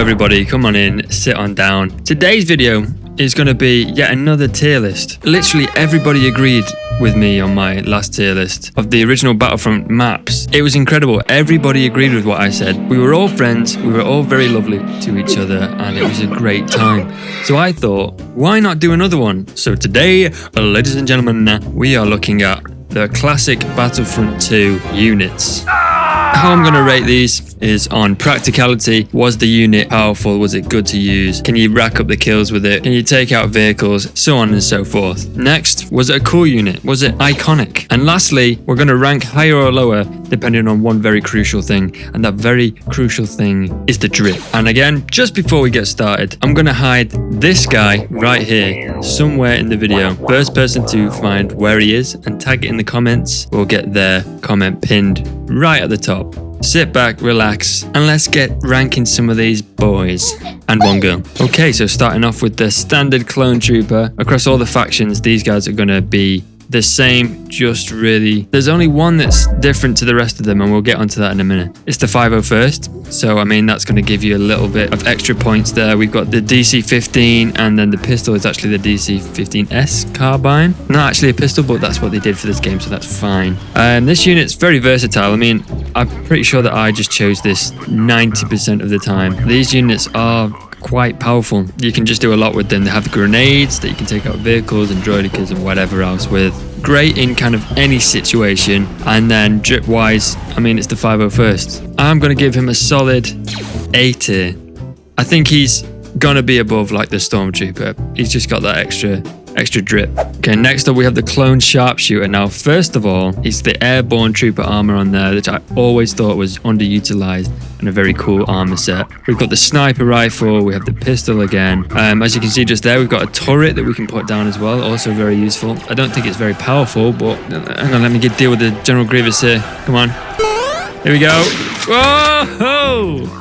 everybody, come on in, sit on down. Today's video is going to be yet another tier list. Literally everybody agreed with me on my last tier list of the original Battlefront maps. It was incredible. Everybody agreed with what I said. We were all friends, we were all very lovely to each other, and it was a great time. So I thought, why not do another one? So today, ladies and gentlemen, we are looking at the classic Battlefront 2 units. How I'm going to rate these is on practicality. Was the unit powerful? Was it good to use? Can you rack up the kills with it? Can you take out vehicles? So on and so forth. Next, was it a cool unit? Was it iconic? And lastly, we're going to rank higher or lower depending on one very crucial thing. And that very crucial thing is the drip. And again, just before we get started, I'm going to hide this guy right here somewhere in the video. First person to find where he is and tag it in the comments will get their comment pinned right at the top. Sit back, relax, and let's get ranking some of these boys. And one girl. Okay, so starting off with the standard clone trooper. Across all the factions, these guys are going to be the same, just really. There's only one that's different to the rest of them, and we'll get onto that in a minute. It's the 501st. So, I mean, that's going to give you a little bit of extra points there. We've got the DC-15, and then the pistol is actually the DC-15S carbine. Not actually a pistol, but that's what they did for this game, so that's fine. This unit's very versatile. I mean, I'm pretty sure that I just chose this 90% of the time. These units are quite powerful. You can just do a lot with them. They have grenades that you can take out vehicles and droidicas and whatever else with. Great in kind of any situation. And then drip wise, I mean, it's the 501st. I'm going to give him a solid A tier. I think he's going to be above like the Stormtrooper. He's just got that extra drip. Okay, next up we have the clone sharpshooter. Now, first of all, it's the airborne trooper armor on there, which I always thought was underutilized and a very cool armor set. We've got the sniper rifle, we have the pistol again. As you can see just there, we've got a turret that we can put down as well, also very useful. I don't think it's very powerful, but hang on, let me deal with the General Grievous here. Come on. Here we go. Whoa!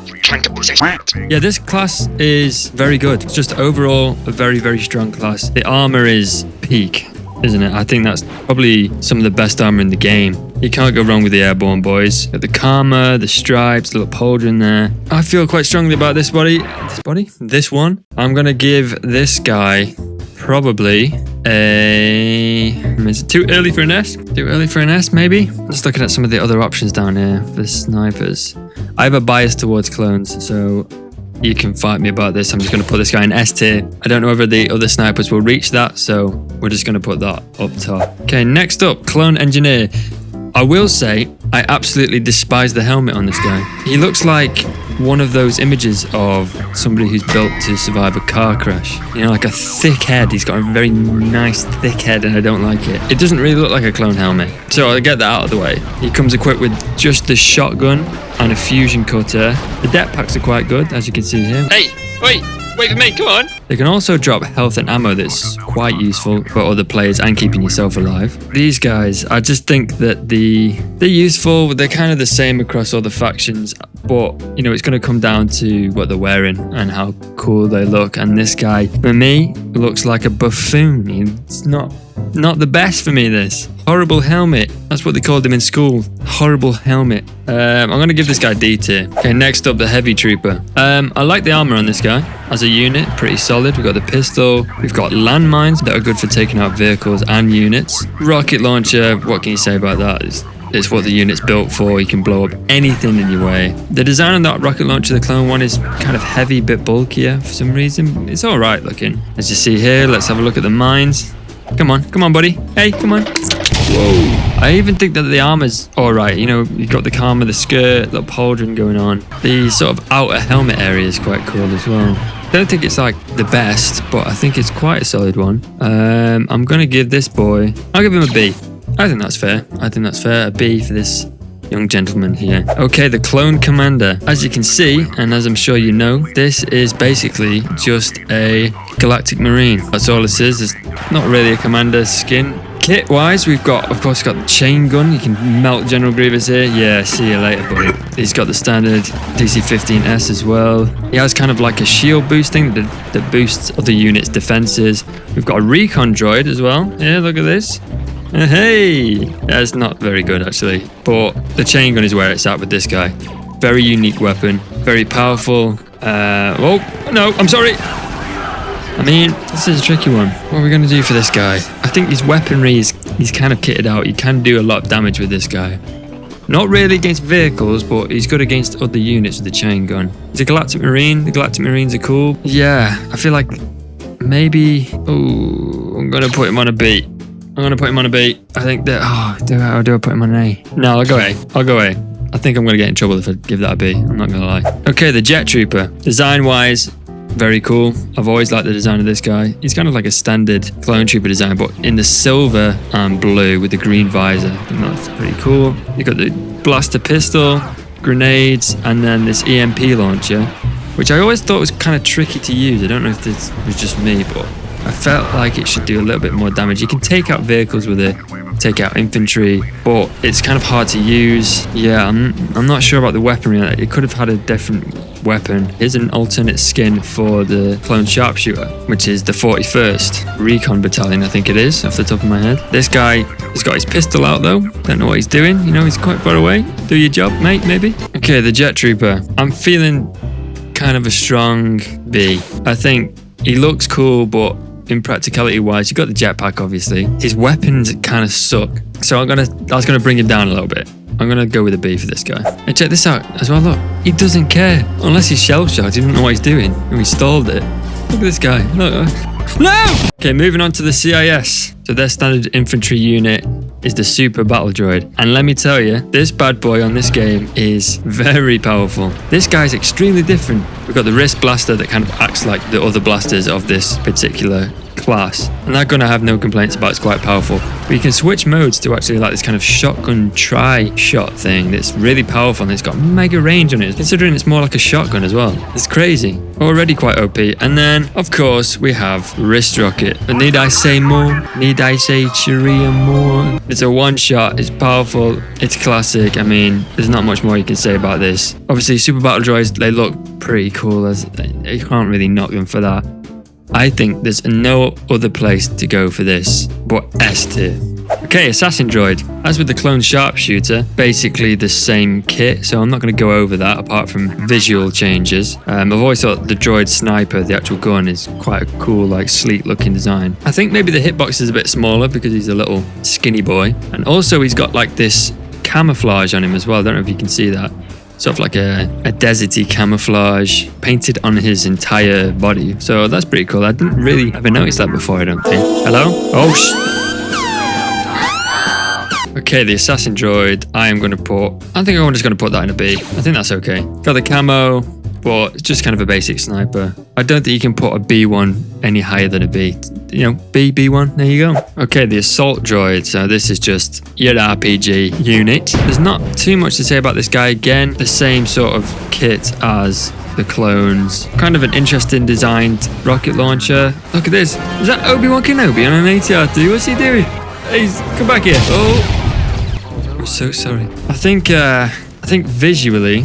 Yeah, this class is very good. It's just overall a very, very strong class. The armor is peak, isn't it? I think that's probably some of the best armor in the game. You can't go wrong with the airborne boys. Got the karma, the stripes, little pauldron there. I feel quite strongly about this body. This one. I'm gonna give this guy probably a... Is it too early for an S? Too early for an S, maybe? Just looking at some of the other options down here for snipers. I have a bias towards clones, so you can fight me about this. I'm just going to put this guy in S tier. I don't know whether the other snipers will reach that, so we're just going to put that up top. Okay, next up, clone engineer. I will say, I absolutely despise the helmet on this guy. He looks like one of those images of somebody who's built to survive a car crash. You know, like a thick head. He's got a very nice thick head and I don't like it. It doesn't really look like a clone helmet. So I'll get that out of the way. He comes equipped with just the shotgun and a fusion cutter. The depth packs are quite good, as you can see here. Hey, wait for me, come on. They can also drop health and ammo that's quite useful for other players and keeping yourself alive. These guys, I just think that they're useful. They're kind of the same across all the factions, but you know, it's going to come down to what they're wearing and how cool they look. And this guy, for me, looks like a buffoon. It's not the best for me, this. Horrible helmet. That's what they called him in school. Horrible helmet. I'm going to give this guy D tier. Okay, next up, the heavy trooper. I like the armor on this guy. As a unit, pretty solid. We've got the pistol. We've got landmines that are good for taking out vehicles and units. Rocket launcher, what can you say about that? It's what the unit's built for. You can blow up anything in your way. The design on that rocket launcher, the clone one, is kind of heavy, a bit bulkier for some reason. It's all right looking. As you see here, let's have a look at the mines. Come on, buddy. Hey, come on. Whoa. I even think that the armor's all right. You know, you've got the karma, the skirt, the pauldron going on. The sort of outer helmet area is quite cool as well. I don't think it's like the best, but I think it's quite a solid one. I'm going to give this boy, I'll give him a B. I think that's fair. A B for this young gentleman here. Okay, the clone commander. As you can see, and as I'm sure you know, this is basically just a galactic marine. That's all it is. It's not really a commander skin. Kit wise, we've got, of course, got the chain gun. You can melt General Grievous here. Yeah, see you later, buddy. He's got the standard DC-15S as well. He has kind of like a shield boosting that boosts other units' defenses. We've got a recon droid as well. Yeah, look at this. Hey, that's not very good actually, but the chain gun is where it's at with this guy. Very unique weapon, very powerful, Oh, no, I'm sorry. I mean, this is a tricky one. What are we going to do for this guy? I think his weaponry he's kind of kitted out. You can do a lot of damage with this guy. Not really against vehicles, but he's good against other units with the chain gun. He's a Galactic Marine. The Galactic Marines are cool. Yeah, I feel like maybe... Oh, I'm going to put him on a B. I'm going to put him on a B. I think that... Oh, do I put him on an A? No, I'll go A. I'll go A. I think I'm going to get in trouble if I give that a B. I'm not going to lie. Okay, the Jet Trooper. Design-wise, very cool. I've always liked the design of this guy. He's kind of like a standard clone trooper design, but in the silver and blue with the green visor. I think that's pretty cool. You've got the blaster pistol, grenades, and then this EMP launcher, which I always thought was kind of tricky to use. I don't know if this was just me, but I felt like it should do a little bit more damage. You can take out vehicles with it, take out infantry, but it's kind of hard to use. Yeah, I'm not sure about the weaponry. It could have had a different weapon. Here's an alternate skin for the clone sharpshooter, which is the 41st Recon Battalion, I think it is, off the top of my head. This guy has got his pistol out though. Don't know what he's doing. You know, he's quite far away. Do your job, mate, maybe. Okay, the Jet Trooper. I'm feeling kind of a strong B. I think he looks cool, but in practicality wise, you got the jetpack obviously. His weapons kind of suck. So that's gonna bring him down a little bit. I'm gonna go with a B for this guy. And check this out as well, look. He doesn't care. Unless he's shell shocked, he doesn't know what he's doing. And he stalled it. Look at this guy. Look. No! Okay, moving on to the CIS. So their standard infantry unit is the Super Battle Droid. And let me tell you, this bad boy on this game is very powerful. This guy's extremely different. We've got the wrist blaster that kind of acts like the other blasters of this particular class. And that gun I have no complaints about, it's quite powerful. But you can switch modes to actually like this kind of shotgun tri-shot thing that's really powerful and it's got mega range on it, considering it's more like a shotgun as well. It's crazy. Already quite OP. And then, of course, we have wrist rocket. And need I say more? Need I say Cheeria more? It's a one-shot, it's powerful, it's classic. I mean, there's not much more you can say about this. Obviously, Super Battle Droids, they look pretty cool. You can't really knock them for that. I think there's no other place to go for this but S tier. Okay, Assassin Droid. As with the clone sharpshooter, basically the same kit, so I'm not going to go over that apart from visual changes. I've always thought the droid sniper, the actual gun, is quite a cool, like sleek looking design. I think maybe the hitbox is a bit smaller because he's a little skinny boy. And also he's got like this camouflage on him as well. I don't know if you can see that. Sort of like a deserty camouflage painted on his entire body. So that's pretty cool. I didn't really ever notice that before, I don't think. Hello? Oh, Okay, the Assassin Droid, I think I'm just going to put that in a B. I think that's okay. Got the camo, but it's just kind of a basic sniper. I don't think you can put a B1 any higher than a B. You know, B1, there you go. Okay, the Assault Droid. So this is just your RPG unit. There's not too much to say about this guy. Again, the same sort of kit as the clones. Kind of an interesting designed rocket launcher. Look at this. Is that Obi-Wan Kenobi on an ATR-2? What's he doing? He's come back here. Oh, I'm so sorry. I think visually,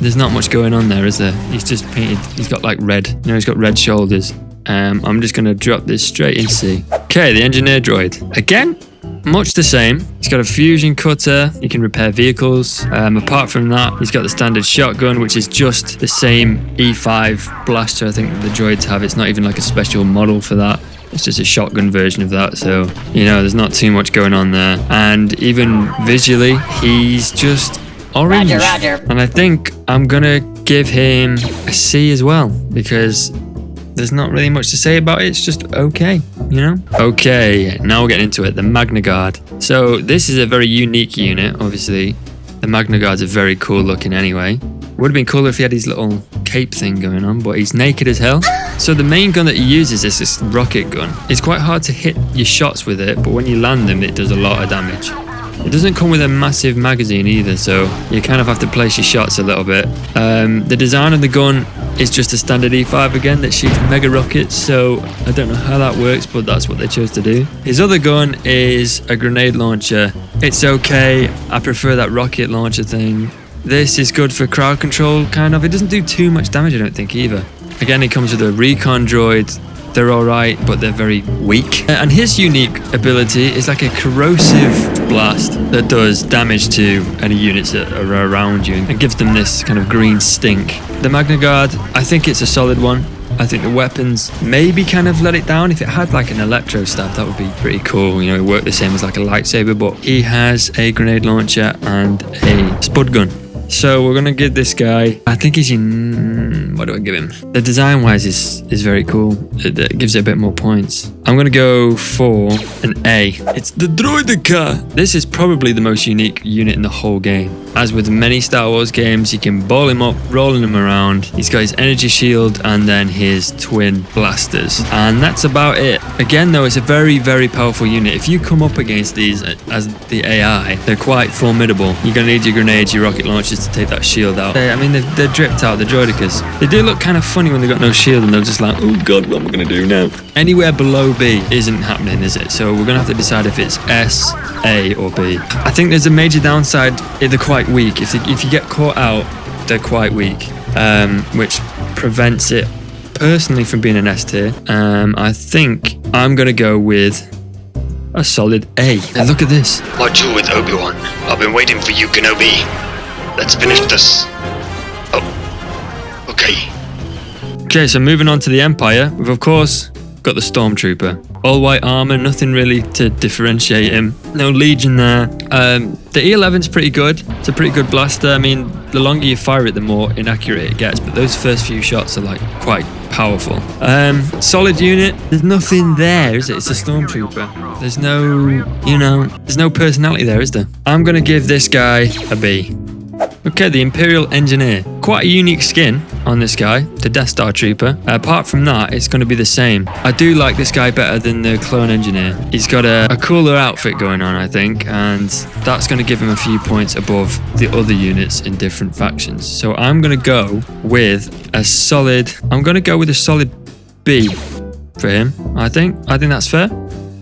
there's not much going on there, is there? He's just painted. He's got like red. You know, he's got red shoulders. I'm just going to drop this straight in C. Okay, the Engineer Droid. Again, much the same. He's got a fusion cutter. He can repair vehicles. Apart from that, he's got the standard shotgun, which is just the same E5 blaster I think the droids have. It's not even like a special model for that. It's just a shotgun version of that. So, you know, there's not too much going on there. And even visually, he's just orange. Roger. And I think I'm going to give him a C as well, because there's not really much to say about it. It's just okay, you know? Okay, now we're getting into it. The Magna Guard. So this is a very unique unit, obviously. The Magna Guards are very cool looking anyway. Would have been cooler if he had his little cape thing going on, but he's naked as hell. So the main gun that he uses is this rocket gun. It's quite hard to hit your shots with it, but when you land them, it does a lot of damage. It doesn't come with a massive magazine either, so you kind of have to place your shots a little bit. The design of the gun is just a standard E5 again that shoots mega rockets, so I don't know how that works, but that's what they chose to do. His other gun is a grenade launcher. It's okay. I prefer that rocket launcher thing. This is good for crowd control, kind of. It doesn't do too much damage, I don't think, either. Again, it comes with a recon droid they're alright, but they're very weak. And his unique ability is like a corrosive blast that does damage to any units that are around you and gives them this kind of green stink. The Magna Guard, I think it's a solid one. I think the weapons maybe kind of let it down. If it had like an electro stab, that would be pretty cool. You know, it worked the same as like a lightsaber, but he has a grenade launcher and a spud gun. So we're going to give this guy, I think he's in, what do I give him? The design wise is very cool. It gives it a bit more points. I'm going to go for an A. It's the Droideka. This is probably the most unique unit in the whole game. As with many Star Wars games, you can ball him up, rolling him around. He's got his energy shield and then his twin blasters. And that's about it. Again though, it's a very, very powerful unit. If you come up against these as the AI, they're quite formidable. You're going to need your grenades, your rocket launchers to take that shield out. I mean, they're dripped out, the droidekas. They do look kind of funny when they've got no shield and they're just like, oh god, what am I going to do now? Anywhere below B isn't happening, is it? So we're going to have to decide if it's S, A or B. I think there's a major downside. They're quite weak. If you get caught out, they're quite weak, which prevents it personally from being an S tier. I think I'm going to go with a solid A. And look at this. What you with Obi-Wan? I've been waiting for you, Kenobi. Let's finish this. Oh, okay. Okay, so moving on to the Empire, we've of course got the Stormtrooper. All white armor, nothing really to differentiate him. No Legion there. The E11's pretty good. It's a pretty good blaster. I mean, the longer you fire it, the more inaccurate it gets, but those first few shots are like quite powerful. Solid unit. There's nothing there, is it? It's a Stormtrooper. There's no, you know, there's no personality there, is there? I'm gonna give this guy a B. Okay, the Imperial Engineer. Quite a unique skin on this guy, the Death Star Trooper. Apart from that, it's going to be the same. I do like this guy better than the Clone Engineer. He's got a cooler outfit going on, I think, and that's going to give him a few points above the other units in different factions. So I'm going to go with a solid... I'm going to go with a solid B for him, I think. I think that's fair.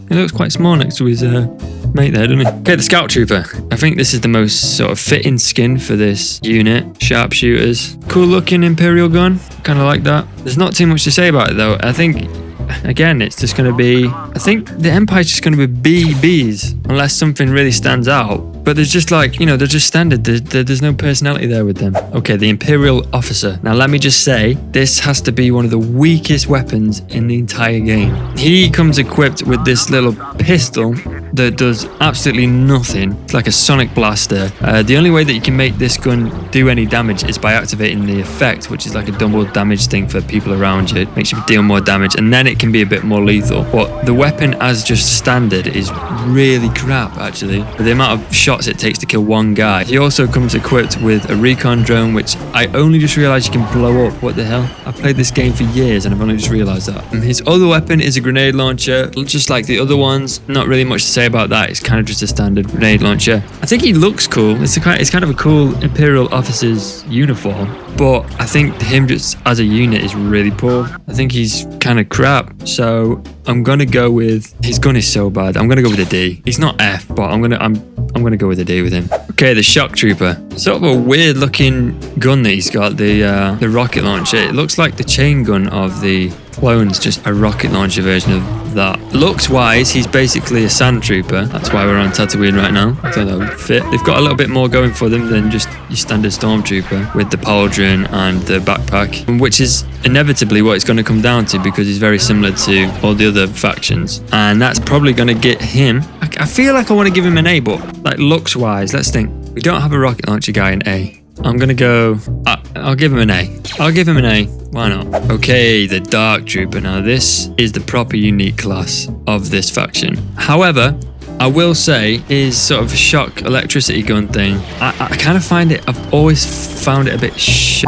He looks quite small next to his... mate there, doesn't he? Okay, the Scout Trooper. I think this is the most sort of fitting skin for this unit. Sharpshooters. Cool looking Imperial gun. Kind of like that. There's not too much to say about it though. I think, again, it's just going to be... I think the Empire's just going to be Bs unless something really stands out. But there's just like, you know, they're just standard. There's no personality there with them. Okay, the Imperial Officer. Now, let me just say, this has to be one of the weakest weapons in the entire game. He comes equipped with this little pistol that does absolutely nothing. It's like a sonic blaster. The only way that you can make this gun do any damage is by activating the effect, which is like a double damage thing for people around you. It makes you deal more damage, and then it can be a bit more lethal. But the weapon as just standard is really crap, actually. For the amount of shots it takes to kill one guy. He also comes equipped with a recon drone, which I only just realized you can blow up. What the hell? I've played this game for years and I've only just realized that. His other weapon is a grenade launcher, just like the other ones. Not really much to say about that. It's kind of just a standard grenade launcher. I think he looks cool. It's kind of a cool Imperial officer's uniform, but I think him just as a unit is really poor. I think he's kind of crap. So I'm gonna go with, his gun is so bad. I'm gonna go with a D. He's not F, but I'm gonna go with a D with him. Okay, the Shock Trooper. Sort of a weird looking gun that he's got, the rocket launcher. It looks like the chain gun of the clones, just a rocket launcher version of that. Looks wise, he's basically a sand trooper. That's why we're on Tatooine right now. I thought that would fit. They've got a little bit more going for them than just your standard stormtrooper with the pauldron and the backpack, which is inevitably what it's going to come down to because he's very similar to all the other factions. And that's probably going to get him. I feel like I want to give him an A, but like looks wise, let's think. We don't have a rocket launcher guy in A. I'm gonna go, I'll give him an A. I'll give him an A, why not? Okay, the Dark Trooper. Now this is the proper unique class of this faction. However, I will say his sort of shock electricity gun thing, I kind of find it, I've always found it a bit shit.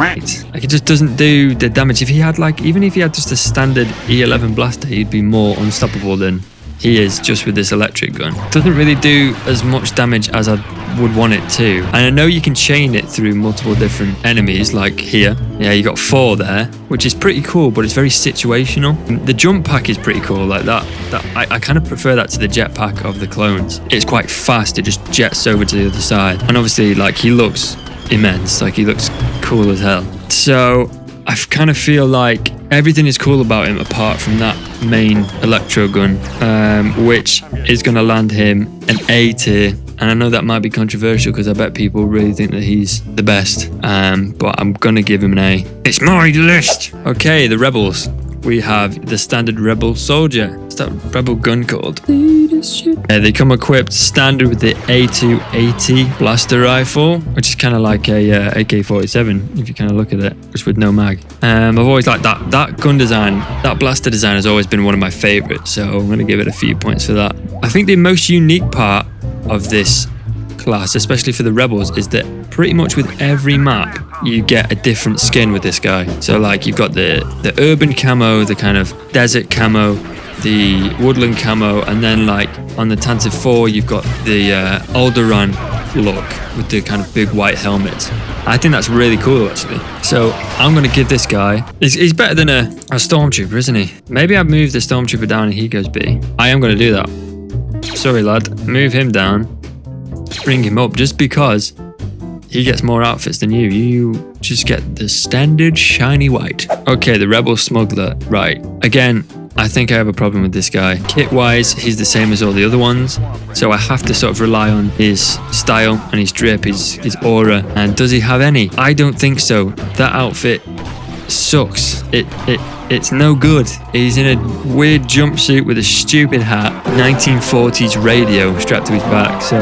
Like it just doesn't do the damage. If he had like, even if he had just a standard E11 blaster, he'd be more unstoppable than he is just with this electric gun. Doesn't really do as much damage as I would want it to. And I know you can chain it through multiple different enemies, like here. Yeah, you got 4 there, which is pretty cool, but it's very situational. The jump pack is pretty cool, like that. I kind of prefer that to the jetpack of the clones. It's quite fast, it just jets over to the other side. And obviously, like, he looks immense, like he looks cool as hell. So I kind of feel like everything is cool about him apart from that main electro gun, which is going to land him an A tier. And I know that might be controversial because I bet people really think that he's the best, but I'm going to give him an A. It's my list. Okay, the rebels. We have the standard rebel soldier. What's that rebel gun called? They come equipped standard with the A280 blaster rifle, which is kind of like a AK-47 if you kind of look at it, just with no mag. I've always liked that gun design. That blaster design has always been one of my favorites, so I'm going to give it a few points for that. I think the most unique part of this class, especially for the rebels, is that pretty much with every map you get a different skin with this guy. So like you've got the urban camo, the kind of desert camo, the woodland camo, and then like on the Tantive 4 you've got the Alderaan look with the kind of big white helmets. I think that's really cool actually. So I'm going to give this guy, he's better than a stormtrooper, isn't he? Maybe I'd move the stormtrooper down and he goes B. I am going to do that. Sorry lad, move him down, bring him up, just because he gets more outfits than you. You just get the standard shiny white. Okay, the rebel smuggler. Right, again, I think I have a problem with this guy. Kit wise, he's the same as all the other ones, so I have to sort of rely on his style and his drip, his aura. And does he have any? I don't think so. That outfit sucks. It's no good. He's in a weird jumpsuit with a stupid hat, 1940s radio strapped to his back. So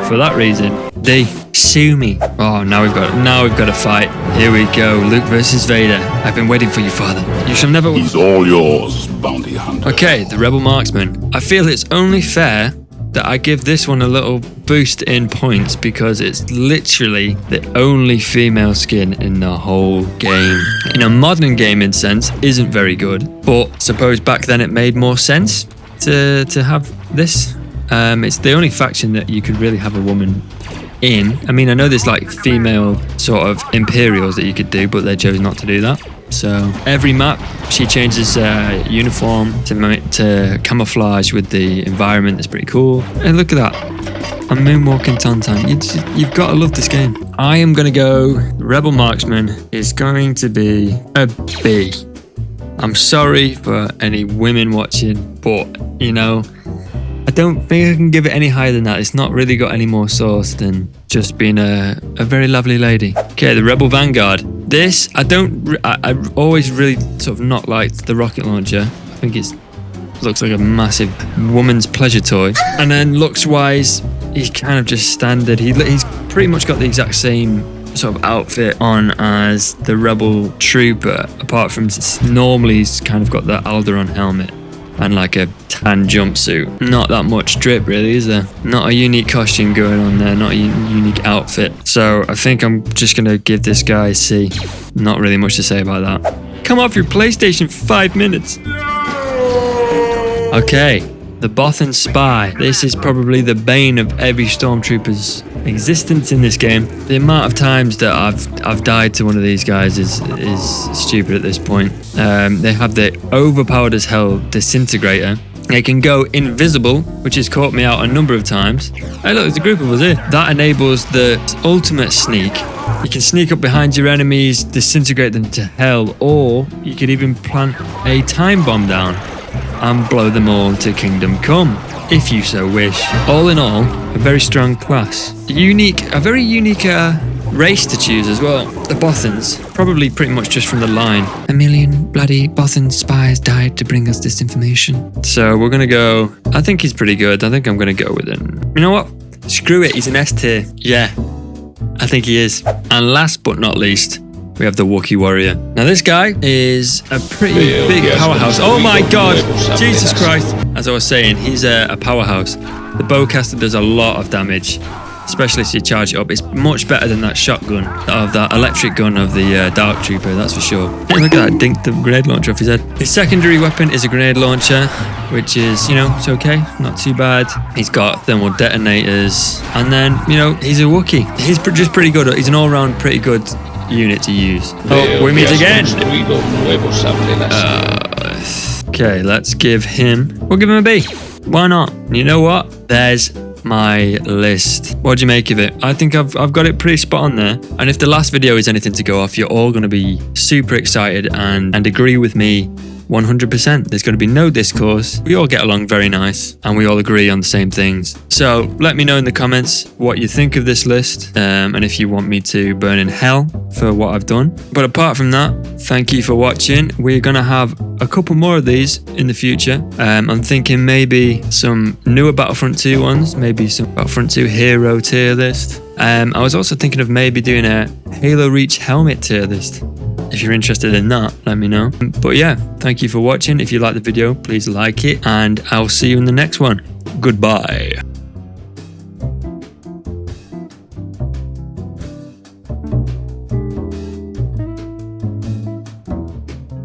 for that reason, they sue me. Oh, now we've got a fight. Here we go. Luke versus Vader. I've been waiting for you, Father. You shall never. He's all yours, bounty hunter. Okay, the Rebel Marksman. I feel it's only fair that I give this one a little boost in points because it's literally the only female skin in the whole game. In a modern gaming sense, isn't very good, but suppose back then it made more sense to have this. It's the only faction that you could really have a woman in. I mean, I know there's like female sort of Imperials that you could do, but they chose not to do that. So every map she changes uniform to camouflage with the environment. It's pretty cool. And look at that, a moonwalking Tauntaun. You've got to love this game. I am going to go, Rebel Marksman is going to be a B. I'm sorry for any women watching, but you know, I don't think I can give it any higher than that. It's not really got any more sauce than just being a very lovely lady. Okay, the Rebel Vanguard. This, I've always really sort of not liked the rocket launcher. I think it looks like a massive woman's pleasure toy. And then looks wise, he's kind of just standard. He's pretty much got the exact same sort of outfit on as the Rebel Trooper, apart from normally he's kind of got the Alderaan helmet and like a tan jumpsuit. Not that much drip really, is there? Not a unique costume going on there, not a unique outfit. So I think I'm just gonna give this guy a C. Not really much to say about that. Come off your PlayStation for 5 minutes. Okay, the Bothan Spy. This is probably the bane of every Stormtrooper's existence in this game. The amount of times that I've died to one of these guys is stupid at this point. They have the overpowered as hell disintegrator. They can go invisible, which has caught me out a number of times. Hey look, there's a group of us here. That enables the ultimate sneak. You can sneak up behind your enemies, disintegrate them to hell, or you could even plant a time bomb down and blow them all to Kingdom Come, if you so wish. All in all, a very strong class. A very unique race to choose as well. The Bothans, probably pretty much just from the line. 1 million bloody Bothan spies died to bring us this information. So we're gonna go, I think he's pretty good. I think I'm gonna go with him. You know what? Screw it, he's an S tier. Yeah, I think he is. And last but not least, we have the Wookiee Warrior. Now this guy is a pretty big powerhouse. Oh my god, Jesus Christ. As I was saying, he's a powerhouse. The bowcaster does a lot of damage, especially if you charge it up. It's much better than that shotgun, of that electric gun of the Dark Trooper, that's for sure. Hey, look at that, dinked the grenade launcher off his head. His secondary weapon is a grenade launcher, which is, you know, it's okay, not too bad. He's got thermal detonators, and then, you know, he's a Wookiee. He's just pretty good. He's an all-round pretty good unit to use. Oh, we meet again. Okay, let's give him, we'll give him a B. Why not? You know what? There's my list. What do you make of it? I think I've got it pretty spot on there. And if the last video is anything to go off, you're all going to be super excited and agree with me 100%. There's going to be no discourse. We all get along very nice and we all agree on the same things. So let me know in the comments what you think of this list and if you want me to burn in hell for what I've done. But apart from that, thank you for watching. We're going to have a couple more of these in the future. I'm thinking maybe some newer Battlefront 2 ones, maybe some Battlefront 2 hero tier list. I was also thinking of maybe doing a Halo Reach helmet tier list. If you're interested in that, let me know. But yeah, thank you for watching. If you like the video, please like it, and I'll see you in the next one. Goodbye.